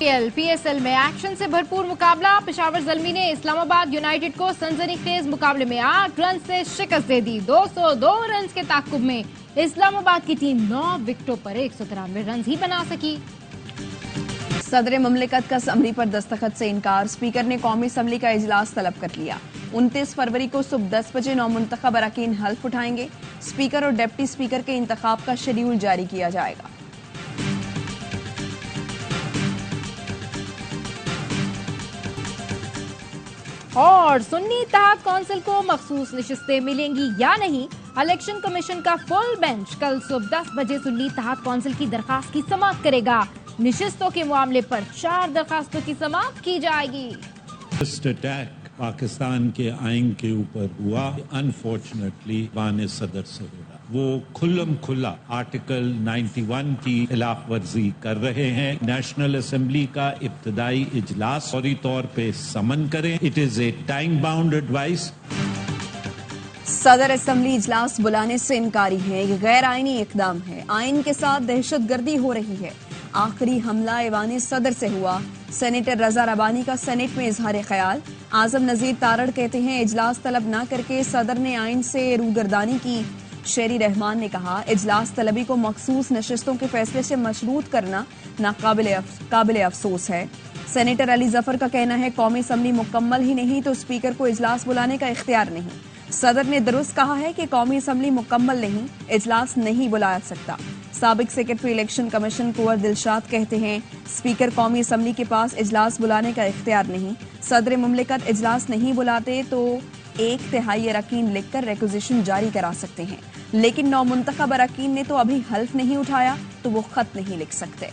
PSL में action से भरपूर मुकाबला। पेशावर ज़ल्मी ने इस्लामाबाद यूनाइटेड को सनसनीखेज मुकाबले में 8 रन से शिकस्त दे दी। 202 रन के ताकुब में इस्लामाबाद की टीम 9 विकेटों पर 193 रन ही बना सकी। सदर ममलिकत का असम्बली पर दस्तखत से इनकार। स्पीकर ने कौमी असम्बली का इजलास तलब कर लिया। 29 फरवरी को सुबह 10 बजे नौमुंतखब अरकान हल्फ उठाएंगे। स्पीकर और डिप्टी स्पीकर के इंतखाब का शेड्यूल जारी किया जाएगा। और सुन्नी इत्तेहाद काउंसिल को मखसूस नशिस्तें मिलेंगी या नहीं, इलेक्शन कमीशन का फुल बेंच कल सुबह 10 बजे सुन्नी इत्तेहाद काउंसिल की दरखास्त की समाअत करेगा। नशिस्तों के मामले पर 4 दरखास्तों की समाअत की जाएगी। अटैक पाकिस्तान के आइन के ऊपर हुआ, अनफॉर्चुनेटली वान सदर से हो रहा। वो खुल्लम खुल्ला आर्टिकल 91 की खिलाफ वर्जी कर रहे हैं। नेशनल असेंबली का इब्तदाई इजलास फौरी तौर पे समन करें। It is a time bound advice. सदर असेंबली इजलास बुलाने से इनकारी है। ये गैर आईनी इकदाम है। आइन के साथ दहशतगर्दी हो रही है। आखिरी हमला ऐवान सदर से हुआ। सेनेटर रजा रबानी का सेनेट में इजहार ख्याल। आजम नजीर तारड़ कहते हैं इजलास तलब न करके सदर ने आइन से रूगर्दानी की। शेरी रहमान ने कहा इजलास तलबी को मखसूस नशिस्तों के फैसले से मशरूत करना नाकाबिल अफसोस है। सेनेटर अली जफर का कहना है कौमी असम्बली मुकम्मल ही नहीं तो स्पीकर को इजलास बुलाने का इख्तियार नहीं। सदर ने दुरुस्त कहा है कि कौमी असम्बली मुकम्मल नहीं, इजलास नहीं बुलाया सकता। साबिक सेक्रेटरी इलेक्शन कमीशन कुंवर दिलशाद कहते हैं स्पीकर कौमी असम्बली के पास इजलास बुलाने का इख्तियार नहीं। सदर मुमलिकत इजलास नहीं बुलाते तो 1/3 अरकान लिखकर रिक्विजिशन जारी करा सकते हैं, लेकिन नौमुंतखब अरकान ने तो अभी हल्फ नहीं उठाया तो वो खत नहीं लिख सकते।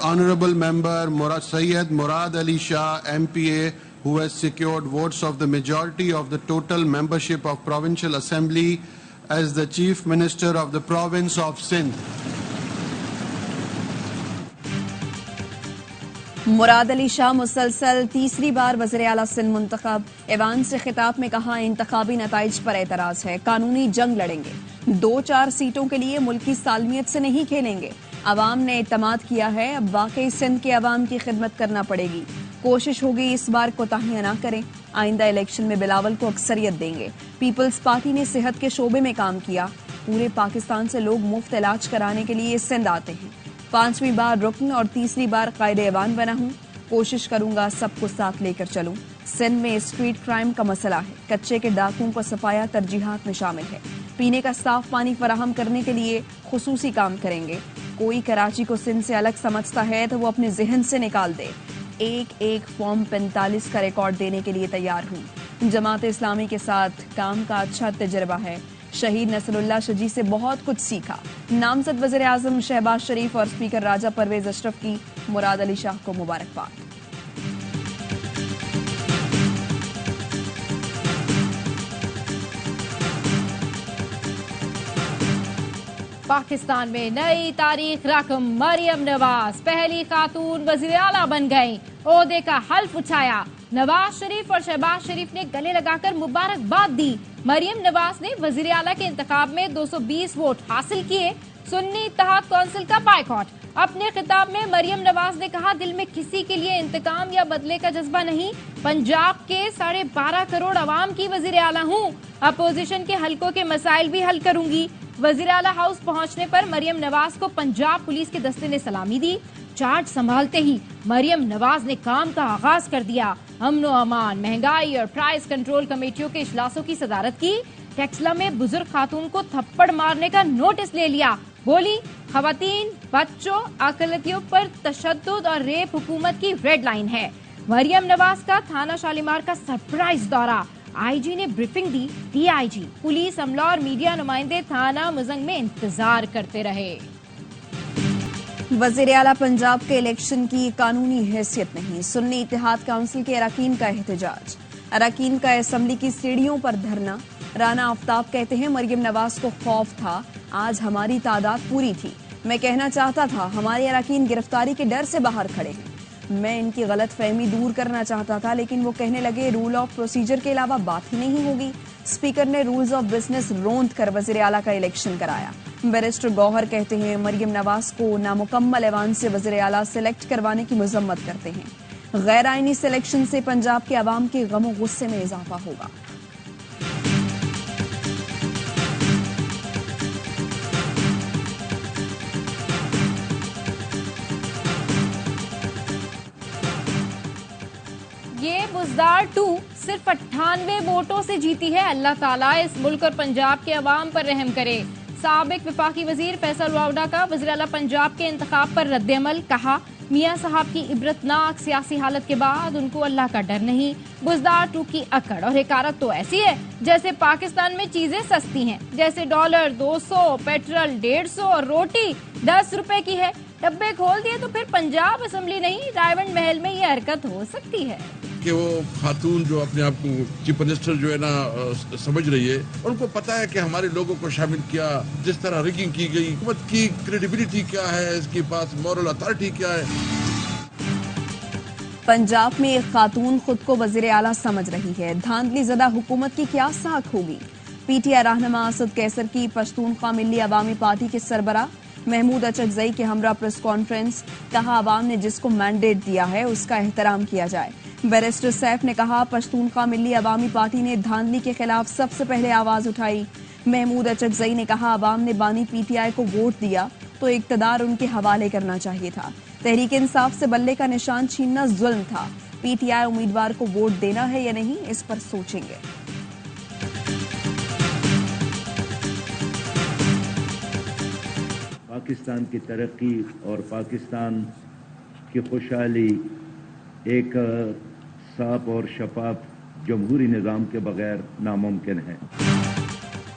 Honorable Member Sayyid Murad Ali Shah, MPA, who has secured votes of the majority of the total membership of Provincial Assembly as the Chief Minister of the Province of Sindh. Murad Ali Shah मुसलसल तीसरी बार वज़ीर आला सिंध मुंतखब। ऐवान से खिताब में कहा इंतखाबी नताइज पर एतराज है, कानूनी जंग लड़ेंगे। 2-4 सीटों के लिए मुल्की सालमियत से नहीं खेलेंगे। अवाम ने इत्तमाद किया है, अब वाकई सिंध के अवाम की खिदमत करना पड़ेगी। कोशिश होगी इस बार कोताहियां ना करें। आइंदा इलेक्शन में बिलावल को अक्सरियत देंगे। पीपल्स पार्टी ने सेहत के शोबे में काम किया। पूरे पाकिस्तान से लोग मुफ्त इलाज कराने के लिए सिंध आते हैं। 5वीं बार रुकन और तीसरी बार कायदे ऐवान बना हूँ। कोशिश करूंगा सबको साथ लेकर चलूं। सिंध में स्ट्रीट क्राइम का मसला है। कच्चे के डाकुओं को सफाया तरजीहात में शामिल है। पीने का साफ पानी फराहम करने के लिए खुसूसी काम करेंगे। कोई कराची को सिंध से अलग समझता है तो वो अपने जहन से निकाल दे। एक फॉर्म 45 का रिकॉर्ड देने के लिए तैयार हूँ। जमात इस्लामी के साथ काम का अच्छा तजर्बा है। शहीद नसरुल्लाह शजी से बहुत कुछ सीखा। नामजद वज़ीर आज़म शहबाज शरीफ और स्पीकर राजा परवेज अशरफ की मुराद अली शाह को मुबारकबाद। पाकिस्तान में नई तारीख रकम। मरियम नवाज पहली खातून वज़ीर आला बन गईं। ओहदे का हल्फ उठाया। नवाज शरीफ और शहबाज शरीफ ने गले लगाकर मुबारकबाद दी। मरियम नवाज ने वज़ीर आला के इंतखाब में 220 वोट हासिल किए। सुन्नी इत्तेहाद काउंसिल का बायकॉट। अपने खिताब में मरियम नवाज ने कहा दिल में किसी के लिए इंतकाम या बदले का जज्बा नहीं। पंजाब के 12.5 करोड़ अवाम की वज़ीर आला हूँ। अपोजिशन के हलकों के मसाइल भी हल करूंगी। वज़ीर आला हाउस पहुंचने पर मरियम नवाज को पंजाब पुलिस के दस्ते ने सलामी दी। चार्ज संभालते ही मरियम नवाज ने काम का आगाज कर दिया। अमनो अमान, महंगाई और प्राइस कंट्रोल कमेटियों के इजलासों की सदारत की। टेक्सला में बुजुर्ग खातून को थप्पड़ मारने का नोटिस ले लिया। बोली खवातीन, बच्चों, अकलतियों पर तशद्दुद और रेप हुकूमत की रेड लाइन है। मरियम नवाज का थाना शालीमार का सरप्राइज दौरा। आईजी ने ब्रीफिंग दी। डीआईजी, पुलिस, अमला और मीडिया नुमाइंदे थाना मुजंग में इंतजार करते रहे। वज़ीर आला पंजाब के इलेक्शन की कानूनी हैसियत नहीं। सुन्नी इत्तेहाद काउंसिल के अरकान का एहतजाज। अरकान का असम्बली की सीढ़ियों पर धरना। राना आफ्ताब कहते हैं मरियम नवाज को खौफ था, आज हमारी तादाद पूरी थी। मैं कहना चाहता था हमारे अरकान गिरफ्तारी के डर से बाहर खड़े हैं। मैं इनकी गलत फहमी दूर करना चाहता था, लेकिन वो कहने लगे रूल ऑफ प्रोसीजर के अलावा बात ही नहीं होगी। स्पीकर ने रूल्स ऑफ बिजनेस रोंद कर वजीर आला का इलेक्शन कराया। बैरिस्टर गौहर कहते हैं मरियम नवाज को नामुकम्मल ऐवान से वजीर आला सिलेक्ट करवाने की मजम्मत करते हैं। गैर आईनी सिलेक्शन से पंजाब के अवाम के गम गुस्से में इजाफा होगा। ये बुज़दार 2 सिर्फ 98 वोटों से जीती है। अल्लाह ताला इस मुल्क और पंजाब के अवाम पर रहम करे। साबिक विफाकी वजीर फैसल वावडा का वज़ीर आला पंजाब के इंतखाब पर रद्द-ए-अमल। कहा मियां साहब की इबरतनाक सियासी हालत के बाद उनको अल्लाह का डर नहीं। बुज़दार 2 की अकड़ और हिकारत तो ऐसी है जैसे पाकिस्तान में चीजें सस्ती हैं, जैसे डॉलर 200, पेट्रोल 150 और रोटी 10 रुपए की है। डब्बे खोल दिए तो फिर पंजाब असेंबली नहीं रायवंड महल में ये हरकत हो सकती है कि वो खातून जो अपने आप को चीफ मिनिस्टर जो है ना समझ रही है, उनको पता है कि हमारे लोगों को शामिल किया, जिस तरह रिगिंग की गई, हुकूमत की क्रेडिबिलिटी क्या है, इसके पास मॉरल अथॉरिटी क्या है। पंजाब में एक खातून खुद को वजीर आला समझ रही है। धांधली ज़दा हुकूमत की क्या साख होगी। पीटीआई रहनुमा असद कैसर की पश्तूनख्वा मिल्ली अवामी पार्टी के सरबरा महमूद अचकजई के हमरा प्रेस कॉन्फ्रेंस। कहा अवाम ने जिसको मैंडेट दिया है उसका एहतराम किया जाए। बैरिस्टर सैफ ने कहा पश्तूनख्वा मिल्ली अवामी पार्टी ने धांधली के खिलाफ सबसे पहले आवाज उठाई। महमूद अचकजई ने कहा अवाम ने बानी पीटीआई को वोट दिया तो इक्तदार उनके हवाले करना चाहिए था। तहरीक इंसाफ से बल्ले का निशान छीनना जुल्म था। पीटीआई उम्मीदवार को वोट देना है या नहीं इस पर सोचेंगे। पाकिस्तान की तरक्की और पाकिस्तान की खुशहाली एक साफ और शफाफ जमहूरी निज़ाम के बगैर नामुमकिन है।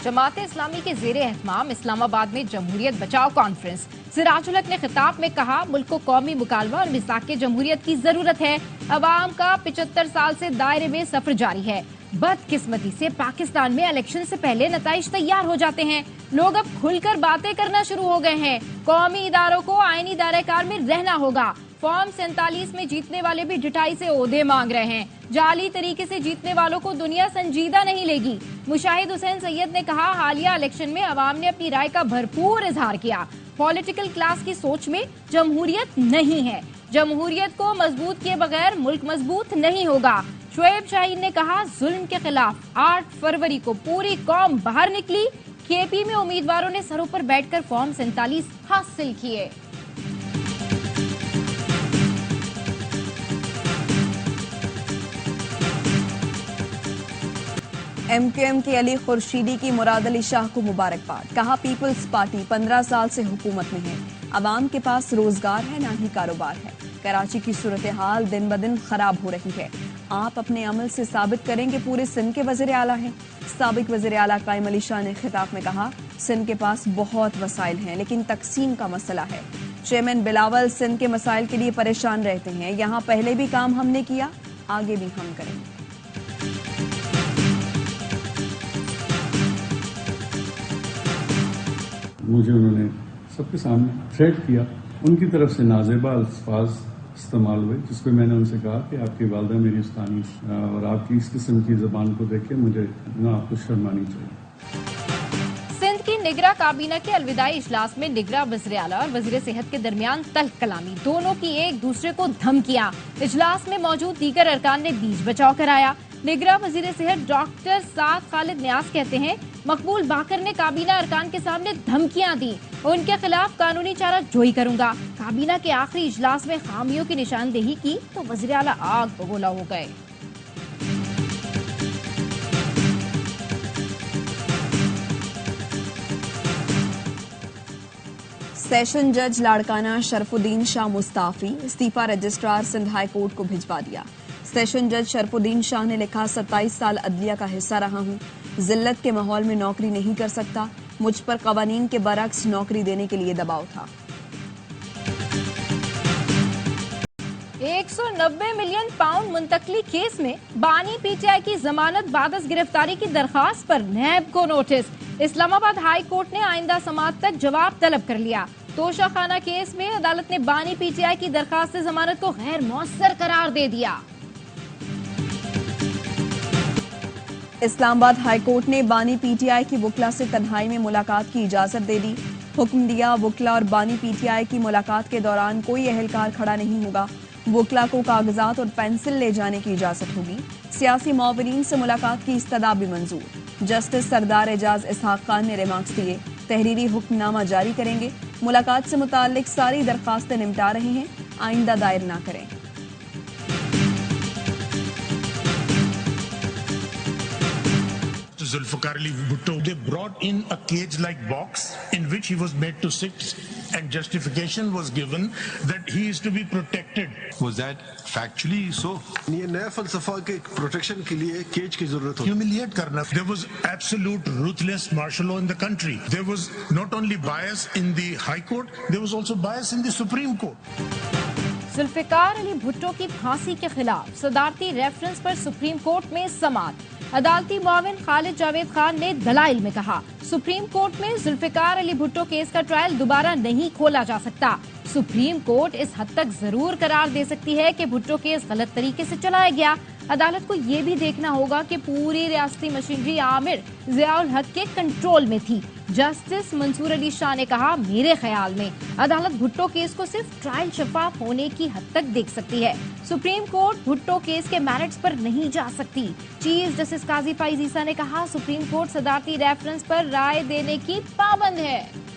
जमात इस्लामी के जेर एहतमाम इस्लामाबाद में जमहूरियत बचाओ कॉन्फ्रेंस। सिराजुल हक ने खिताब में कहा मुल्क को कौमी मुकालमा और मिसाक जमहूरियत की जरूरत है। अवाम का 75 साल से दायरे में सफर जारी है। बदकिस्मती से पाकिस्तान में इलेक्शन से पहले नताइज तैयार हो जाते हैं। लोग अब खुलकर बातें करना शुरू हो गए हैं। कौमी इदारों को आईनी दायरेकार में रहना होगा। फॉर्म 47 में जीतने वाले भी ढिठाई से ओहदे मांग रहे हैं। जाली तरीके से जीतने वालों को दुनिया संजीदा नहीं लेगी। मुशाहिद हुसैन सैयद ने कहा हालिया इलेक्शन में अवाम ने अपनी राय का भरपूर इजहार किया। पॉलिटिकल क्लास की सोच में जमहूरियत नहीं है। जमहूरियत को मजबूत किए बगैर मुल्क मजबूत नहीं होगा। शुएब शाहीन ने कहा जुल्म के खिलाफ 8 फरवरी को पूरी कौम बाहर निकली। केपी में उम्मीदवारों ने सरों पर बैठकर फॉर्म 47 हासिल किए। एमक्यूएम के अली खुर्शीदी की मुराद अली शाह को मुबारकबाद। कहा पीपल्स पार्टी 15 साल से हुकूमत में है। अवाम के पास रोजगार है ना ही कारोबार है। कराची की सूरत हाल दिन ब दिन खराब हो रही है। आप अपने अमल से साबित करेंगे पूरे सिंध के वजीर आला हैं। साबिक वजीर आला कायम अली शाह ने खिताब में कहा सिंध के पास बहुत वसाइल हैं लेकिन तकसीम का मसला है। चेयरमैन बिलावल सिंध के मसाइल के लिए परेशान रहते हैं। यहाँ पहले भी काम हमने किया, आगे भी हम करेंगे। मुझे उन्होंने सबके सामने थ्रेट किया। उनकी तरफ से नाजेबा अल्फाज इस्तेमाल हुए जिस पर मैंने उनसे कहा कि आपकी वालदा मेरी स्थानीय और आपकी इस किस्म की जबान को देख के मुझे ना आपको शर्मानी चाहिए। सिंध की निगरा काबीना के अलविदाई इजलास में निगरा वज़ीर आला और वज़ीर सेहत के दरमियान तल्ख कलामी, दोनों की एक दूसरे को धमकियां। इजलास में मौजूद दीगर अरकान ने बीच बचाव कराया। निगरा वज़ीर सेहत डॉक्टर साद खालिद न्याज कहते हैं मकबूल बाकर ने काबीना अरकान के सामने धमकियां दी। उनके खिलाफ कानूनी चारा जोई करूंगा। काबीना के आखिरी इजलास में खामियों की निशानदेही की तो वज़ीर आला आग बगोला हो गए। सेशन जज लाड़काना शरफुद्दीन शाह मुस्ताफी इस्तीफा रजिस्ट्रार सिंध हाई कोर्ट को भिजवा दिया। सेशन जज शरफुद्दीन शाह ने लिखा 27 साल अदलिया का हिस्सा रहा हूं। जिल्लत के माहौल में नौकरी नहीं कर सकता। मुझ पर कवानीन के बरक्स नौकरी देने के लिए दबाव था। 190 मिलियन पाउंड मुंतकली केस में बानी पीटीआई की जमानत बादस गिरफ्तारी की दरखास्त पर नैब को नोटिस। इस्लामाबाद हाई कोर्ट ने आइंदा समाअत तक जवाब तलब कर लिया। तोशाखाना केस में अदालत ने बानी पीटीआई की दरखास्त से जमानत को गैर मौसर करार दे दिया। इस्लामाबाद हाईकोर्ट ने बानी पीटीआई की वुकला से तन्हाई में मुलाकात की इजाजत दे दी। हुक्म दिया, वुकला और बानी पीटीआई की मुलाकात के दौरान कोई अहलकार खड़ा नहीं होगा। वुकला को कागजात और पेंसिल ले जाने की इजाजत होगी। सियासी मौवरीन से मुलाकात की इस्तदा भी मंजूर। जस्टिस सरदार एजाज इसहाक खान ने रिमार्क्स दिए, तहरीरी हुक्मनामा जारी करेंगे। मुलाकात से मुताल्लिक सारी दरखास्तें निपटा रहे हैं, आइंदा दायर ना करें। Zulfikar Ali Bhutto, they brought in a cage-like box in which he was made to sit, and justification was given that he is to be protected. Was that factually so? ये नया फलसफा के प्रोटेक्शन के लिए cage की जरूरत होती है। Humiliate करना. There was absolute ruthless martial law in the country. There was not only bias in the High Court, there was also bias in the Supreme Court. Zulfikar Ali Bhutto की फांसी के खिलाफ सदारती रेफरेंस पर सुप्रीम कोर्ट में समाअत। अदालती मुआविन खालिद जावेद खान ने दलाइल में कहा, सुप्रीम कोर्ट में जुल्फिकार अली भुट्टो केस का ट्रायल दोबारा नहीं खोला जा सकता। सुप्रीम कोर्ट इस हद तक जरूर करार दे सकती है कि भुट्टो केस गलत तरीके से चलाया गया। अदालत को ये भी देखना होगा कि पूरी रियासती मशीनरी आमिर जियाउल हक के कंट्रोल में थी। जस्टिस मंसूर अली शाह ने कहा, मेरे ख्याल में अदालत भुट्टो केस को सिर्फ ट्रायल शफाफ होने की हद तक देख सकती है। सुप्रीम कोर्ट भुट्टो केस के मेरिट्स पर नहीं जा सकती। चीफ जस्टिस काजी फाइज ईसा ने कहा, सुप्रीम कोर्ट सदारती रेफरेंस पर राय देने की पाबंद है।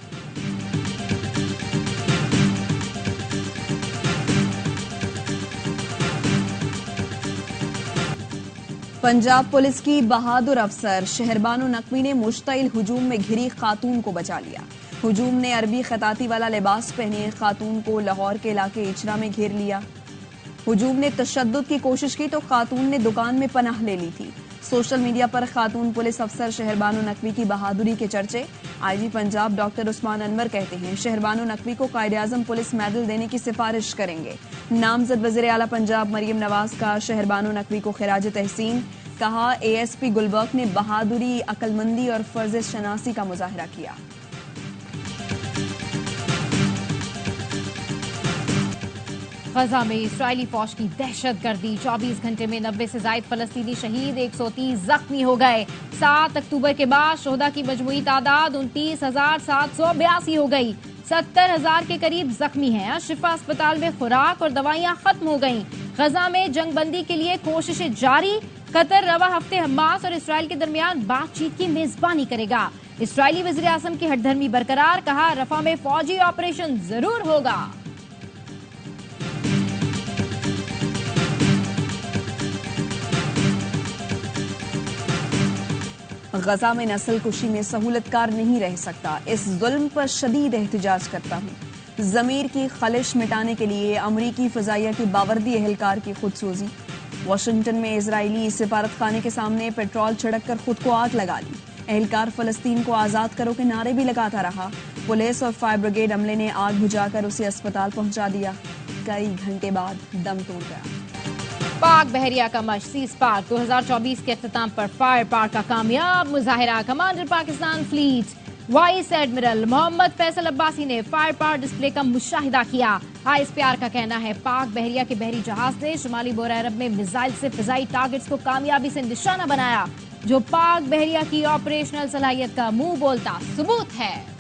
पंजाब पुलिस की बहादुर अफसर शहरबानो नकवी ने मुश्तइल हुजूम में घिरी खातून को बचा लिया। हुजूम ने अरबी खताती वाला लिबास पहने खातून को लाहौर के इलाके इचरा में घेर लिया। हुजूम ने तशद्दुद की कोशिश की तो खातून ने दुकान में पनाह ले ली थी। सोशल मीडिया पर खातून पुलिस अफसर शहरबानो नकवी की बहादुरी के चर्चे। आईजी पंजाब डॉक्टर उस्मान अनवर कहते हैं, शहरबानो नकवी को कायदे-आज़म पुलिस मेडल देने की सिफारिश करेंगे। नामजद वज़ीर आला पंजाब मरियम नवाज का शहरबानो नकवी को खिराज तहसीन। कहा, एएसपी गुलबर्ग ने बहादुरी, अक्लमंदी और फर्ज शनासी का मुजाहरा किया। गजा में इस्राएली फौज की दहशतगर्दी, 24 घंटे में 90 से ज्यादा फलस्तीनी शहीद, 130 जख्मी हो गए। 7 अक्टूबर के बाद शोहदा की मजमूई तादाद 29,782 हो गई। 70,000 के करीब जख्मी हैं। शिफा अस्पताल में खुराक और दवाइयां खत्म हो गईं। गजा में जंगबंदी के लिए कोशिशें जारी। कतर रवा हफ्ते हमास और इसराइल के दरमियान बातचीत की मेजबानी करेगा। इसराइली वज़ीर आज़म की हठधर्मी बरकरार, कहा रफा में फौजी ऑपरेशन जरूर होगा। गजा में नस्ल कुशी में सहूलतकार नहीं रह सकता। इस जुल्म पर शदीद एहतजाज करता हूँ। जमीर की खलिश मिटाने के लिए अमरीकी फजाइया की बावर्दी एहलकार की खुदसोजी। वाशिंगटन में इजरायली सिफारत खाने के सामने पेट्रोल छिड़क कर खुद को आग लगा ली। एहलकार फलस्तीन को आजाद करो के नारे भी लगाता रहा। पुलिस और फायर ब्रिगेड अमले ने आग बुझाकर उसे अस्पताल पहुंचा दिया। कई घंटे बाद दम तोड़ गया। पाक बहरिया का मश सीज पार्क 2024 के अख्ताम पर फायर पार्क का कामयाब मुजाहिरा। Commander Pakistan fleet vice admiral Mohammad Faisal Abbasi ने फायर पार्क डिस्प्ले का मुशाहिदा किया। ISPR का कहना है, पाक बहरिया के बहरी जहाज ने शुमाली बोरा अरब में मिसाइल से फिजाई टारगेट्स को कामयाबी से निशाना बनाया, जो पाक बहरिया की ऑपरेशनल सलाहियत का मुंह बोलता सबूत है।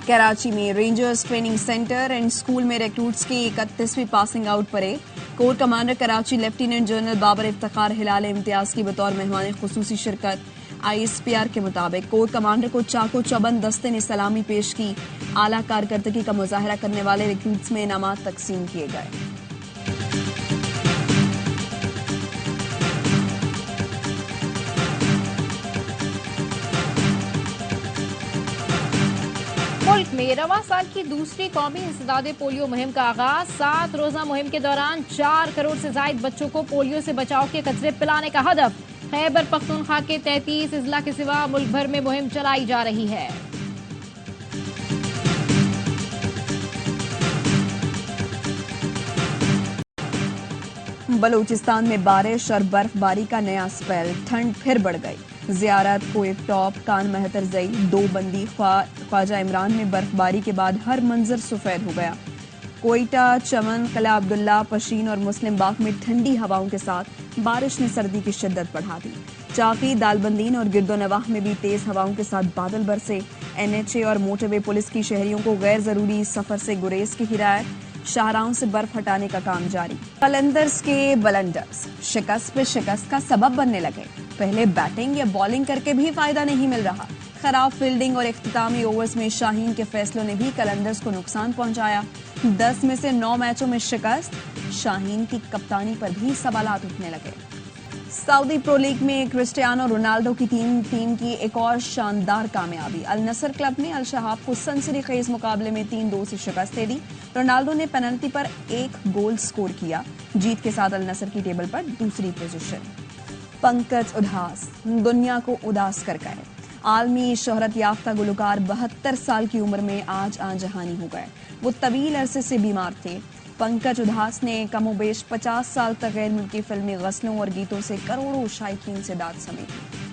कराची में rangers training centre and school में रिक्रूट्स की 31वीं passing out parade. Corps commander Karachi lieutenant general Babar Iftikhar Hilal Imtiaz की बतौर मेहमान खुसूसी शिरकत। ISPR के मुताबिक कोर कमांडर को चाको चौबंद दस्ते ने सलामी पेश की। आला कारकर्दगी का मुजाहरा करने वाले रिक्रूट्स में इनामात तकसीम किए गए। मुल्क में रवा साल की दूसरी कौमी इंसदादे पोलियो मुहिम का आगाज। 7 रोजा मुहिम के दौरान 4 करोड़ से ज्यादा बच्चों को पोलियो से बचाव के कचरे पिलाने का हदफ। खैबर पख्तूनख्वा के 33 अजला के सिवा मुल्क भर में मुहिम चलाई जा रही है। बलूचिस्तान में बारिश और बर्फबारी का नया स्पेल। ठंड फिर बढ़ गई। जियारत, कोएब टॉप, कान महतर जई, दो बंदी, ख्वाजा इमरान में बर्फबारी के बाद हर मंजर सफेद हो गया। कोयटा, चमन, कला अब्दुल्ला, पशीन और मुस्लिम बाग में ठंडी हवाओं के साथ बारिश ने सर्दी की शिद्दत बढ़ा दी। चाकी, दालबंदीन और गिरदोनवाह में भी तेज हवाओं के साथ बादल बरसे। एनएचए और मोटरवे पुलिस की शहरियों को गैर जरूरी सफर से गुरेज की हिदायत। शाहराहों से बर्फ हटाने का काम जारी। कलंदर्स के बलंडर्स शिकस्त पे शिकस्त का सबब बनने लगे। पहले बैटिंग या बॉलिंग करके भी फायदा नहीं मिल रहा। खराब फील्डिंग और इख्तितामी ओवर्स में शाहीन के फैसलों ने भी कलंदर्स को नुकसान पहुंचाया। 10 में से 9 मैचों में शिकस्त। शाहीन की कप्तानी पर भी सवालात उठने लगे। सऊदी प्रो लीग में क्रिस्टियानो रोनाल्डो की टीम की एक और शानदार कामयाबी। अल नसर क्लब ने अल शहाब को सनसनीखेज मुकाबले में 3-2 से शिकस्त दे दी। रोनाल्डो ने पेनल्टी पर 1 गोल स्कोर किया। जीत के साथ अल नसर की टेबल पर दूसरी पोजीशन। पंकज उदास दुनिया को उदास कर गए। आलमी शोहरत याफ्ता गुलकार 72 साल की उम्र में आज आजहानी हो गए। वो तवील अरसे से बीमार थे। पंकज उधास ने कमोबेश 50 साल तक गैर मुल्की फिल्मी गज़लों और गीतों से करोड़ों शायकीन से दाद समेटी।